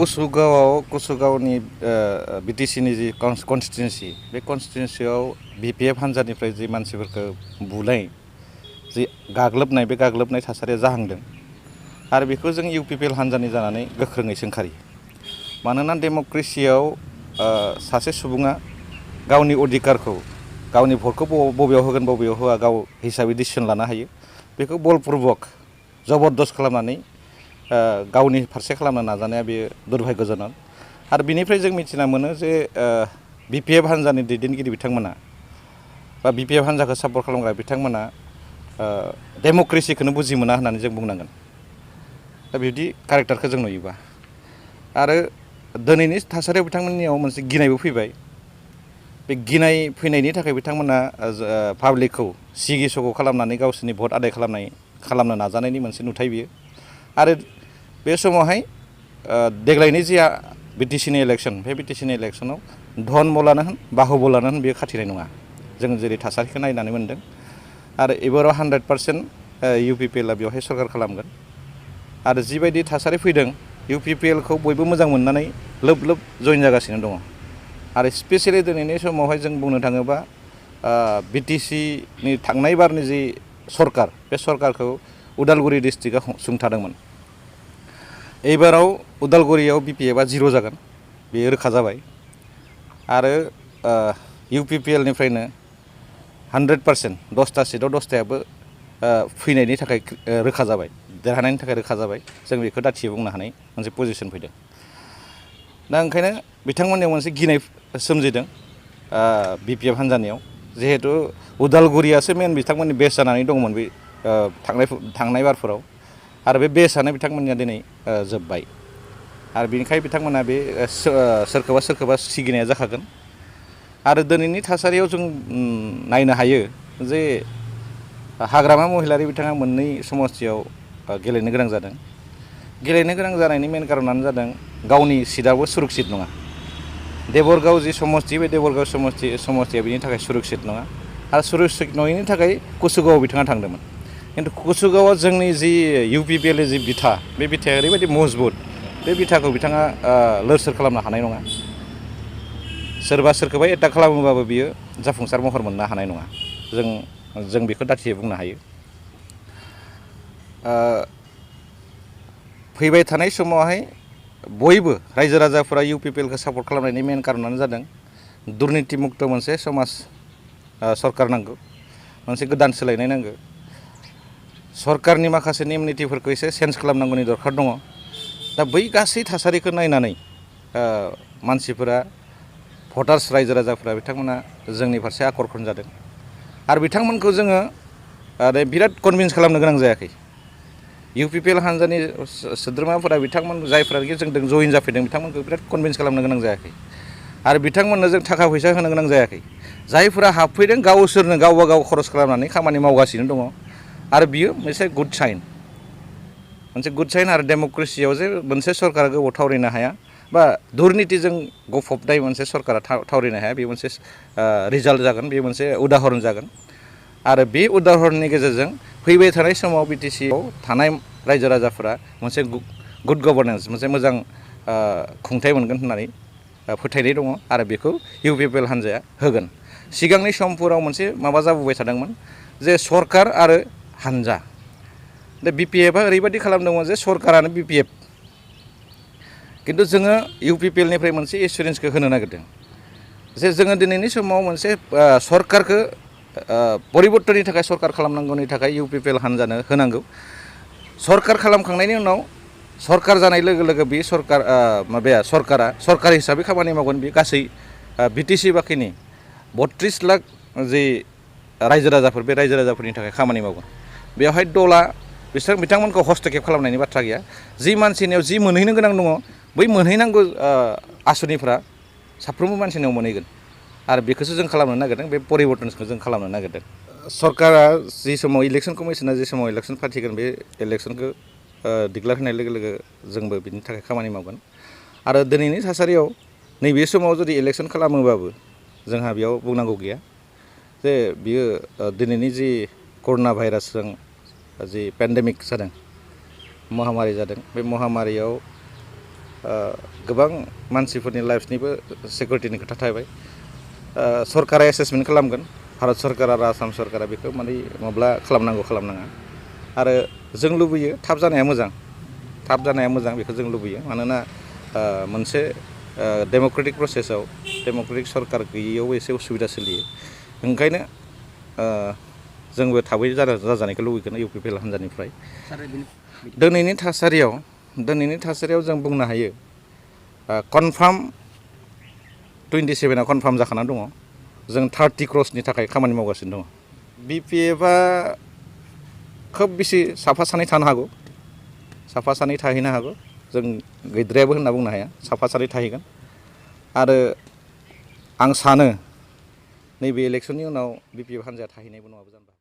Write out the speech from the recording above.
कुसुगावनि बिटिसिनि जि कन्स्टिटुएन्सि बे कन्स्टिटुएन्सियाव बिपिएफ हान्जानिफ्राय जि मानसिफोरखौ बुनाय जि गाग्लोबनाय बे गाग्लोबनाय थासारिया जाहांदों आरो बेखौ जों इउपिपिएल हान्जानि जानानै गोख्रोङै सोंखारियो। मानोना डेमक्रेसियाव सासे सुबुङा गावनि अधिकारखौ गावनि भटखौ बबेयाव होगोन बबेयाव होआ गाव हिसाबै डिसिसन लानो हायो। बेखौ बलपुर्बक जबरदस्त खालामनानै गावनि फारसे खालामनो नाजानाया बेयो दुर्भाग्यजनक। आरो बिनिफ्राय जों मिथिना मोनो जे बिपिएफ हान्जानि दैदेनगिरि बिथांमोना बा बिपिएफ हान्जाखौ सापर्ट खालामग्रा बिथांमोना डेमक्रेसिखौनो बुजि मोना होननानै जों बुंनांगोन। दा बिदि कारेक्टारखौ जों नुयोबा आरो दिनैनि थासारियाव बिथांमोननियाव मोनसे गिनायबो फैबाय। बे गिनाय फैनायनि थाखाय बिथांमोना पाब्लिकखौ सिगि सग' खालामनानै गावसोरनि भट आदाय खालामनो नाजानायनि मोनसे नुथाय बियो। आरो बे समावहाय देग्लायनि जि बिटिसिनि इलेक्सन बे बिटिसिनि इलेक्सनाव धन बलानो होन बाहुबलानो होन बेयो खाथिनाय नङा। जों जेरै थासारिखौ नायनानै मोन्दों आरो एबाराव 100% इउपिपिएलआ बेवहाय सरकार खालामगोन। आरो जिबायदि थासारि फैदों इउपिपिएलखौ बयबो मोजां मोननानै लोब लोब जइन जागासिनो दङ। आरो स्पेसियेलि दिनैनि समावहाय जों बुंनो थाङोबा बिटिसिनि थांनाय बारनि जि सरकार बे सरकारखौ उदालगुरि डिस्ट्रिक्टआ सुंथादोंमोन। एबाराव उदालगुरियाव बिपिएफआ 0 जागोन बेयो रोखा जाबाय। आरो इउपिपिएलनिफ्रायनो 100% 10टा सिटआव 10टायाबो फैनायनि थाखाय रोखा जाबाय, देरहानायनि थाखाय रोखा जाबाय। जों बेखौ दाथियै बुंनो हानाय मोनसे पजिसन फैदों। दा ओंखायनो बिथांमोननियाव मोनसे गिनाय सोमजिदों बिपिएफ हान्जानियाव, जिहेतु उदालगुरियासो मेन बिथांमोननि बेस जानानै दंमोन बे थांनाय बारफोराव। आरो बे बेसआनो बिथांमोननिया दिनै जोब्बाय। आरो बेनिखायनो बिथांमोना बे सोरखौबा सिगिनाया जाखागोन। आरो दिनैनि थासारियाव जों नायनो हायो जे हाग्रामा महिलारि बिथाङा मोननै समस्तियाव गेलेनो गोनां जादों। गेलेनो गोनां जानायनि मेन कारनानो जादों गावनि सिटआबो सुरक्षित नङा। देबरगाव जि समस्ति बे देबरगाव समस्तिया बिनि थाखाय सुरक्षित नङा। आरो सुरक्षित नङैनि थाखाय कुसुगावआव बिथाङा थांदोंमोन। खिन्थु कुसुगावआव जोंनि जि इउपिपिएलनि जि बिथा बे बिथाया ओरैबायदि मजबुत, बे बिथाखौ बिथाङा लोरसोर खालामनो हानाय नङा। सोरखौबा एटाक खालामोबाबो बियो जाफुंसार महर मोननो हानाय नङा। जों बेखौ दाथियै बुंनो हायो। फैबाय थानाय समावहाय बयबो रायजो राजाफोरा इउपिपिएलखौ सापर्ट खालामनायनि मेन कारनानो जादों दुर्निति मुक्त मोनसे समाज सरकार नांगौ, मोनसे गोदान सोलायनाय नांगौ। सरकारनि माखासे नेम नितिफोरखौ एसे चेन्ज खालामनांगौनि दरखार दङ। दा बै गासै थासारिखौ नायनानै मानसिफोरा भटार्स रायजो राजाफोरा बिथांमोना जोंनि फारसे आकर्षण जादों। आरो बिथांमोनखौ जोङो बिराद कनभिन्स खालामनो गोनां जायाखै। इउपिपिएल हान्जानि सोद्रोमाफोरा बिथांमोन जायफ्रानोखि जोंजों जइन जाफैदों बिथांमोनखौ बिराद कनभिन्स खालामनो गोनां जायाखै। आरो बिथांमोननो जों थाखा फैसा होनो गोनां जायाखै। जायफोरा हाबफैदों गावसोरनो गावबा गाव खरस खालामनानै खामानि मावगासिनो दङ। आरो बियो मोनसे गुड साइन, आरो डेमक्रेसियाव जे मोनसे सरकारा गोबाव थावरिनो हाया बा दुर्नितिजों गफबनाय मोनसे सरकारा थावरिनो हाया, बे मोनसे रिजाल्ट जागोन, बे मोनसे उदाहरन जागोन। आरो बे उदाहरननि गेजेरजों फैबाय थानाय समाव बिटिसिआव थानाय रायजो राजाफोरा मोनसे गुड गभर्नेन्स, मोनसे मोजां खुंथाय मोनगोन होननानै फोथायनाय दङ। आरो बेखौ इउपिपिएल हान्जाया होगोन। सिगांनि समफोराव मोनसे माबा जाबोबाय थादोंमोन जे सरकार आरो हान्जा। दा बिपिएफआ ओरैबायदि खालामदोंमोन जे सरकारानो बिपिएफ। खिन्थु जोङो इउपिपिएलनिफ्राय मोनसे एसुरेन्सखौ होनो नागिरदों जे जोङो दिनैनि समाव मोनसे सरकारखौ परिबर्तननि थाखाय सरकार खालामनांगौनि थाखाय इउपिपिएल हान्जानो होनांगौ। सरकार खालामखांनायनि उनाव सरकार जानाय लोगो लोगो बे सरकारा सरकार हिसाबै खामानि मावगोन। बे गासै बिटिसि बाखिनि 32 लाख जि रायजो राजाफोर, बे रायजो राजाफोरनि थाखाय खामानि मावगोन। बेवहाय दला बिथांमोनखौ हस्तक्षेप खालामनायनि बाथ्रा गैया। जि मानसिनियाव जि मोनहैनो गोनां दङ बै मोनहैनांगौ आसनिफ्रा साफ्रोमबो मानसिनियाव मोनहैगोन। आरो बेखौसो जों खालामनो नागिरदों, बे परिबर्तनखौ जों खालामनो नागिरदों। सरकारा जि समाव इलेक्सन कमिसना जि समाव इलेक्सन फाथिगोन बे इलेक्सनखौ डिक्लेयार होनाय लोगो लोगो जोंबो बिनि थाखाय खामानि मावगोन। आरो दिनैनि थासारियाव नैबे समाव जुदि इलेक्सन खालामोबाबो जोंहा बेयाव बुंनांगौ गैया जे बियो दिनैनि जि कर'ना भाइरासजों जि पेन्डेमिक जादों, महामारि जादों, बे महामारियाव गोबां मानसिफोरनि लाइफनिबो सिकिउरिटिनि खोथा थाबाय सरकारा एसेसमेन्ट खालामगोन भारत सरकार आरो आसाम सरकारा बेखौ माने माब्ला खालामनांगौ खालामनाङा आरो जों लुबैयो थाब जानाया मोजां बेखौ जों लुबैयो मानोना मोनसे डेम'क्रेटिक प्रसेसआव डेम'क्रेटिक सरकार गैयैयाव एसे उसुबिदा सोलियो ओंखायनो जोंबो थाबै जाजानायखौ लुबैगोन इउपिपिएल हान्जानिफ्राय दिनैनि थासारियाव जों बुंनो हायो कनफार्म 27 कनफार्म जाखाना दङ जों 30 क्र'सनि थाखाय खामानि मावगासिनो दङ बिपिएफआ खोब बेसे साफा सानै थानो हागौ साफा सानै थाहैनो हागौ जों गैद्रायाबो होनना बुंनो हाया साफा सानै थाहैगोन आरो आं सानो नैबे इलेक्सननि उनाव बिपिएफ हान्जाया थाहैनायबो नङाबो जानो हागौ